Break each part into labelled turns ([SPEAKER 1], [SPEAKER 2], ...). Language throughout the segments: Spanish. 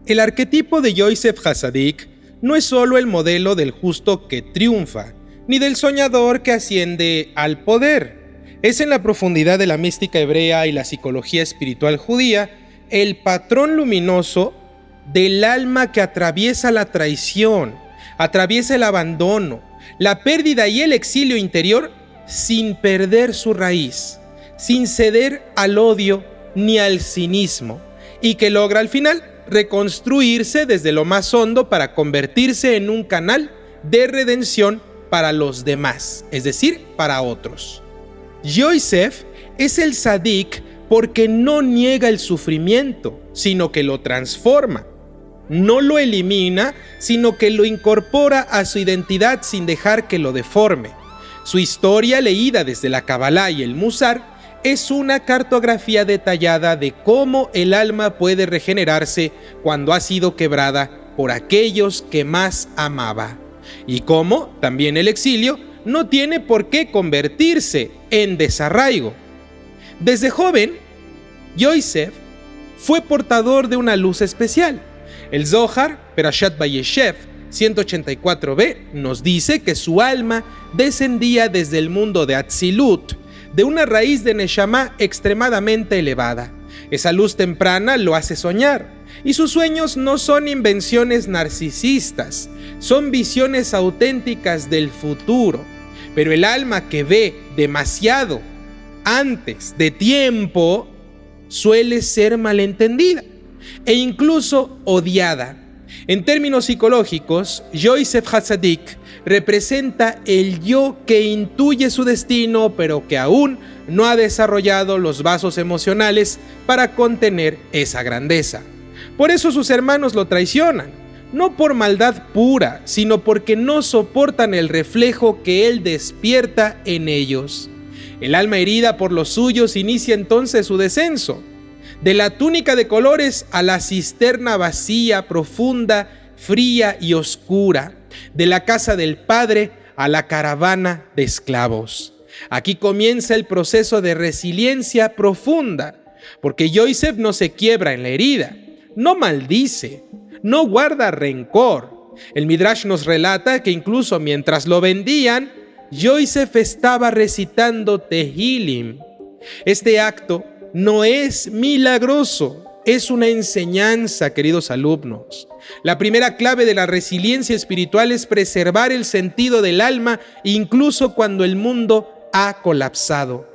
[SPEAKER 1] El arquetipo de Yosef Hasadik no es solo el modelo del justo que triunfa, ni del soñador que asciende al poder. Es en la profundidad de la mística hebrea y la psicología espiritual judía el patrón luminoso del alma que atraviesa la traición, atraviesa el abandono, la pérdida y el exilio interior sin perder su raíz, sin ceder al odio ni al cinismo, y que logra al final reconstruirse desde lo más hondo para convertirse en un canal de redención para los demás, es decir, para otros. Yosef es el tzadik porque no niega el sufrimiento, sino que lo transforma. No lo elimina, sino que lo incorpora a su identidad sin dejar que lo deforme. Su historia, leída desde la Kabbalah y el Musar, es una cartografía detallada de cómo el alma puede regenerarse cuando ha sido quebrada por aquellos que más amaba, y cómo también el exilio no tiene por qué convertirse en desarraigo. Desde joven, Yosef fue portador de una luz especial. El Zohar, Perashat Vayeshev 184b, nos dice que su alma descendía desde el mundo de Atzilut, de una raíz de Neshama extremadamente elevada. Esa luz temprana lo hace soñar, y sus sueños no son invenciones narcisistas, son visiones auténticas del futuro. Pero el alma que ve demasiado antes de tiempo suele ser malentendida e incluso odiada. En términos psicológicos, Yosef Hasadik representa el yo que intuye su destino, pero que aún no ha desarrollado los vasos emocionales para contener esa grandeza. Por eso sus hermanos lo traicionan, no por maldad pura, sino porque no soportan el reflejo que él despierta en ellos. El alma herida por los suyos inicia entonces su descenso, de la túnica de colores a la cisterna vacía, profunda, fría y oscura, de la casa del padre a la caravana de esclavos. Aquí comienza el proceso de resiliencia profunda, porque Yosef no se quiebra en la herida, no maldice, no guarda rencor. El Midrash nos relata que incluso mientras lo vendían, Yosef estaba recitando Tehilim. Este acto no es milagroso, es una enseñanza, queridos alumnos. La primera clave de la resiliencia espiritual es preservar el sentido del alma incluso cuando el mundo ha colapsado.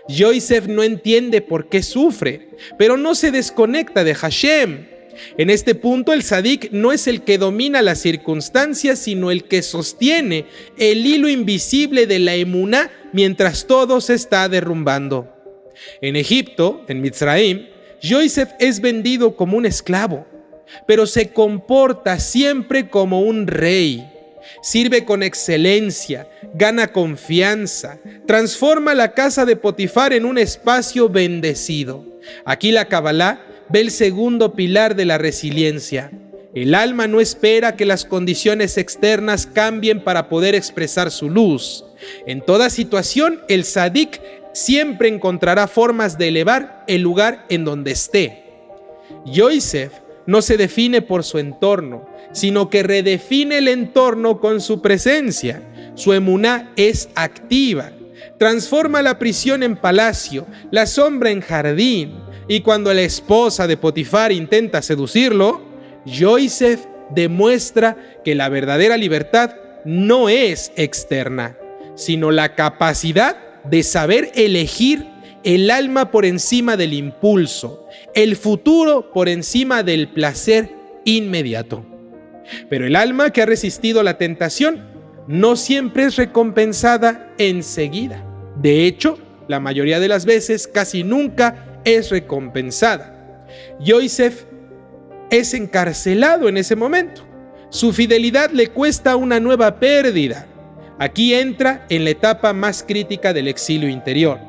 [SPEAKER 1] Yosef no entiende por qué sufre, pero no se desconecta de Hashem. En este punto el tzadik no es el que domina las circunstancias, sino el que sostiene el hilo invisible de la emuná mientras todo se está derrumbando. En Egipto, en Mitzraim, Yosef es vendido como un esclavo, pero se comporta siempre como un rey. Sirve con excelencia, gana confianza, transforma la casa de Potifar en un espacio bendecido. Aquí la Kabbalah ve el segundo pilar de la resiliencia. El alma no espera que las condiciones externas cambien para poder expresar su luz. En toda situación, el tzadik siempre encontrará formas de elevar el lugar en donde esté. Yosef no se define por su entorno, sino que redefine el entorno con su presencia. Su emuná es activa, transforma la prisión en palacio, la sombra en jardín, y cuando la esposa de Potifar intenta seducirlo, Yosef demuestra que la verdadera libertad no es externa, sino la capacidad de saber elegir el alma por encima del impulso, el futuro por encima del placer inmediato. Pero el alma que ha resistido la tentación no siempre es recompensada enseguida. De hecho, la mayoría de las veces casi nunca es recompensada. Yosef es encarcelado en ese momento. Su fidelidad le cuesta una nueva pérdida. Aquí entra en la etapa más crítica del exilio interior,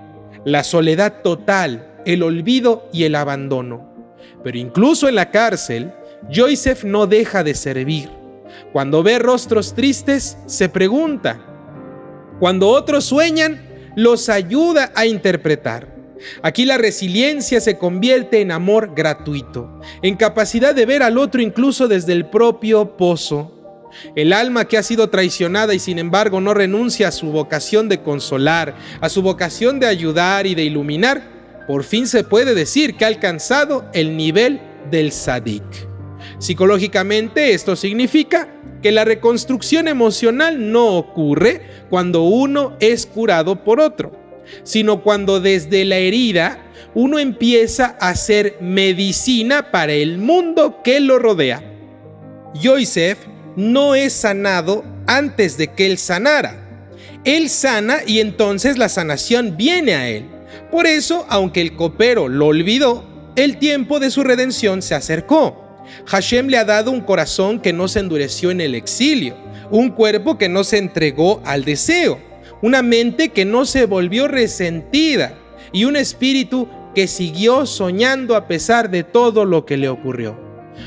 [SPEAKER 1] la soledad total, el olvido y el abandono. Pero incluso en la cárcel, Yosef no deja de servir. Cuando ve rostros tristes, se pregunta. Cuando otros sueñan, los ayuda a interpretar. Aquí la resiliencia se convierte en amor gratuito, en capacidad de ver al otro incluso desde el propio pozo. El alma que ha sido traicionada y sin embargo no renuncia a su vocación de consolar, a su vocación de ayudar y de iluminar, por fin se puede decir que ha alcanzado el nivel del tzadik. Psicológicamente esto significa que la reconstrucción emocional no ocurre cuando uno es curado por otro, sino cuando desde la herida uno empieza a hacer medicina para el mundo que lo rodea. Yosef no es sanado antes de que él sanara. Él sana y entonces la sanación viene a él. Por eso, aunque el copero lo olvidó, el tiempo de su redención se acercó. Hashem le ha dado un corazón que no se endureció en el exilio, un cuerpo que no se entregó al deseo, una mente que no se volvió resentida y un espíritu que siguió soñando a pesar de todo lo que le ocurrió.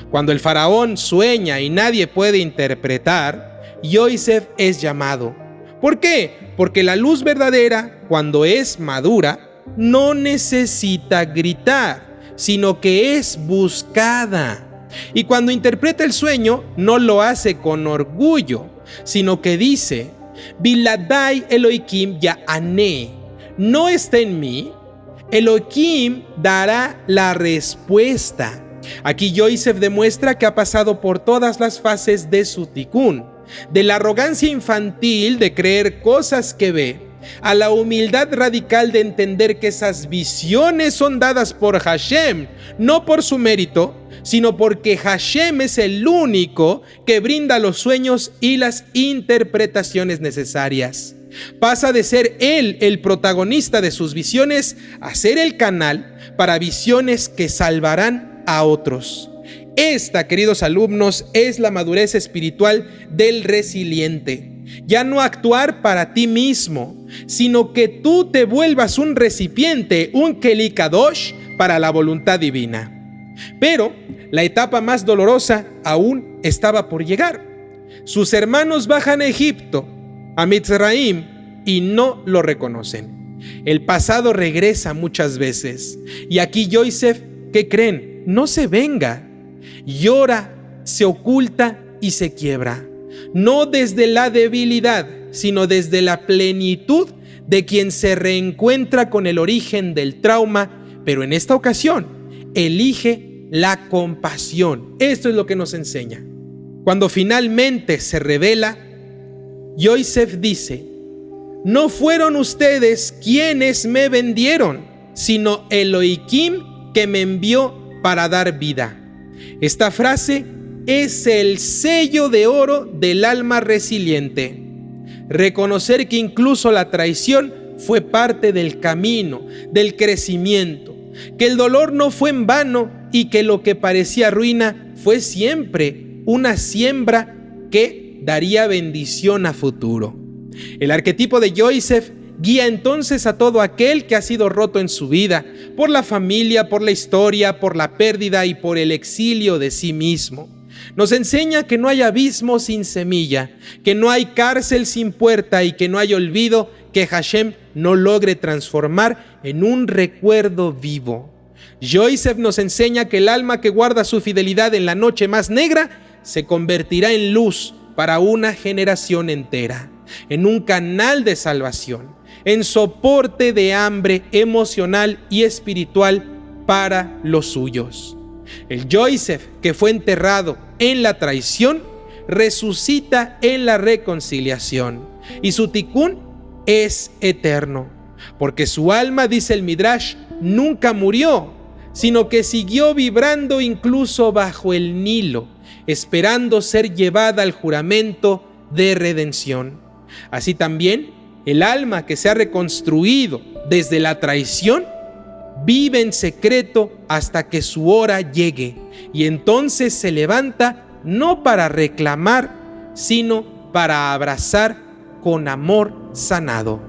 [SPEAKER 1] Cuando el faraón sueña y nadie puede interpretar, Yosef es llamado. ¿Por qué? Porque la luz verdadera, cuando es madura, no necesita gritar, sino que es buscada. Y cuando interpreta el sueño, no lo hace con orgullo, sino que dice: Biladai Elohim Ya'aneh, no está en mí, Elohim dará la respuesta. Aquí Yosef demuestra que ha pasado por todas las fases de su tikkun, de la arrogancia infantil de creer cosas que ve, a la humildad radical de entender que esas visiones son dadas por Hashem, no por su mérito, sino porque Hashem es el único que brinda los sueños y las interpretaciones necesarias. Pasa de ser él el protagonista de sus visiones a ser el canal para visiones que salvarán a otros. Esta, queridos alumnos, es la madurez espiritual del resiliente. Ya no actuar para ti mismo, sino que tú te vuelvas un recipiente, un Keli Kadosh para la voluntad divina. Pero la etapa más dolorosa aún estaba por llegar. Sus hermanos bajan a Egipto, a Mitzraim, y no lo reconocen. El pasado regresa muchas veces. Y aquí Yosef, ¿qué creen? No se venga. Llora, se oculta y se quiebra. No desde la debilidad, sino desde la plenitud de quien se reencuentra con el origen del trauma, pero en esta ocasión elige la compasión. Esto es lo que nos enseña. Cuando finalmente se revela, Yosef dice: no fueron ustedes quienes me vendieron, sino Elohim que me envió para dar vida. Esta frase es el sello de oro del alma resiliente. Reconocer que incluso la traición fue parte del camino, del crecimiento, que el dolor no fue en vano y que lo que parecía ruina fue siempre una siembra que daría bendición a futuro. El arquetipo de Yosef guía entonces a todo aquel que ha sido roto en su vida, por la familia, por la historia, por la pérdida y por el exilio de sí mismo. Nos enseña que no hay abismo sin semilla, que no hay cárcel sin puerta y que no hay olvido que Hashem no logre transformar en un recuerdo vivo. Yosef nos enseña que el alma que guarda su fidelidad en la noche más negra se convertirá en luz para una generación entera, en un canal de salvación, en soporte de hambre emocional y espiritual para los suyos. El Yosef que fue enterrado en la traición resucita en la reconciliación y su tikkun es eterno, porque su alma, dice el Midrash, nunca murió, sino que siguió vibrando incluso bajo el Nilo, esperando ser llevada al juramento de redención. Así también, el alma que se ha reconstruido desde la traición vive en secreto hasta que su hora llegue, y entonces se levanta no para reclamar, sino para abrazar con amor sanado.